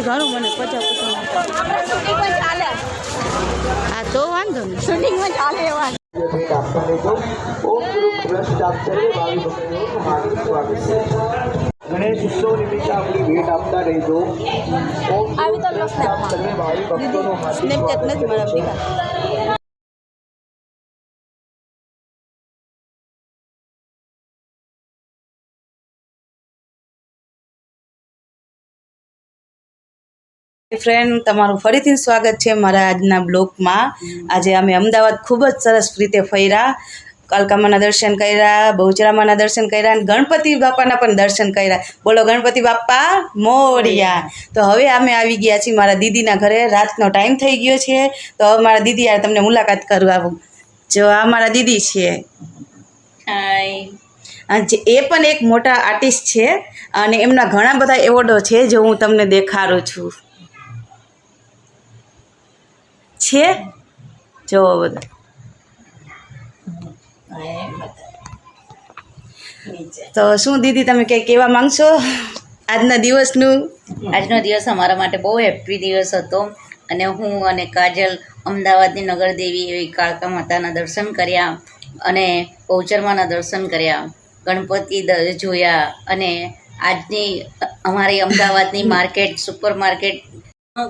ઘણું મને 50% ચાલે. હા તો વાંધો નહીં, શૂટિંગમાં ચાલે એવા ગણેશ ઉત્સવ નિમિત્તે આપણી ભેટ આપતા રહેજો. આવી તો સ્નેપચેટ નથી મળે. ફ્રેન્ડ, તમારું ફરીથી સ્વાગત છે મારા આજના બ્લોગમાં. આજે અમે અમદાવાદ ખૂબ જ સરસ રીતે ફર્યા. કાલકામાના દર્શન કર્યા, બહુચરામાના દર્શન કર્યા અને ગણપતિ બાપાના પણ દર્શન કર્યા. બોલો ગણપતિ બાપા મોરિયા. તો હવે અમે આવી ગયા છીએ મારા દીદીના ઘરે. રાતનો ટાઈમ થઈ ગયો છે, તો હવે મારા દીદી યાર તમને મુલાકાત કરવા આવું. જો આ મારા દીદી છે. હાય. એ પણ એક મોટા આર્ટિસ્ટ છે અને એમના ઘણા બધા એવોર્ડો છે, જો હું તમને દેખાડું છું. છે જોવો બધા. તો શું દીદી તમે કંઈ કહેવા માંગશો આજના દિવસનું? આજનો દિવસ અમારા માટે બહુ હેપી દિવસ હતો અને હું અને કાજલ અમદાવાદની નગરદેવી એવી કાળકા માતાના દર્શન કર્યા અને બહુચરમાના દર્શન કર્યા, ગણપતિ જોયા અને આજની અમારી અમદાવાદની માર્કેટ, સુપર માર્કેટ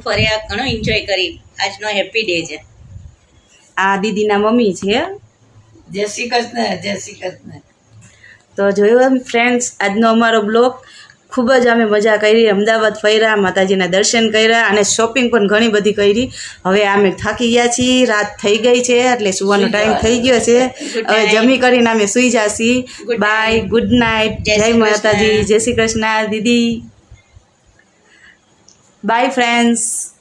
ફર્યા, ઘણો એન્જોય કરી. આજનો હેપી ડે છે. આ દીદીના મમ્મી છે. જય શ્રી કૃષ્ણ, જય શ્રી કૃષ્ણ. તો જોયું ફ્રેન્ડ્સ, આજનો અમારો બ્લોગ. ખૂબ જ અમે મજા કરી, અમદાવાદ ફર્યા, માતાજીના દર્શન કર્યા અને શોપિંગ પણ ઘણી બધી કરી. હવે અમે થાકી ગયા છીએ, રાત થઈ ગઈ છે એટલે સુવાનો ટાઈમ થઈ ગયો છે. હવે જમી કરીને અમે સૂઈ જાશી. બાય, ગુડ નાઇટ, જય માતાજી, જય શ્રી કૃષ્ણ દીદી. Bye friends.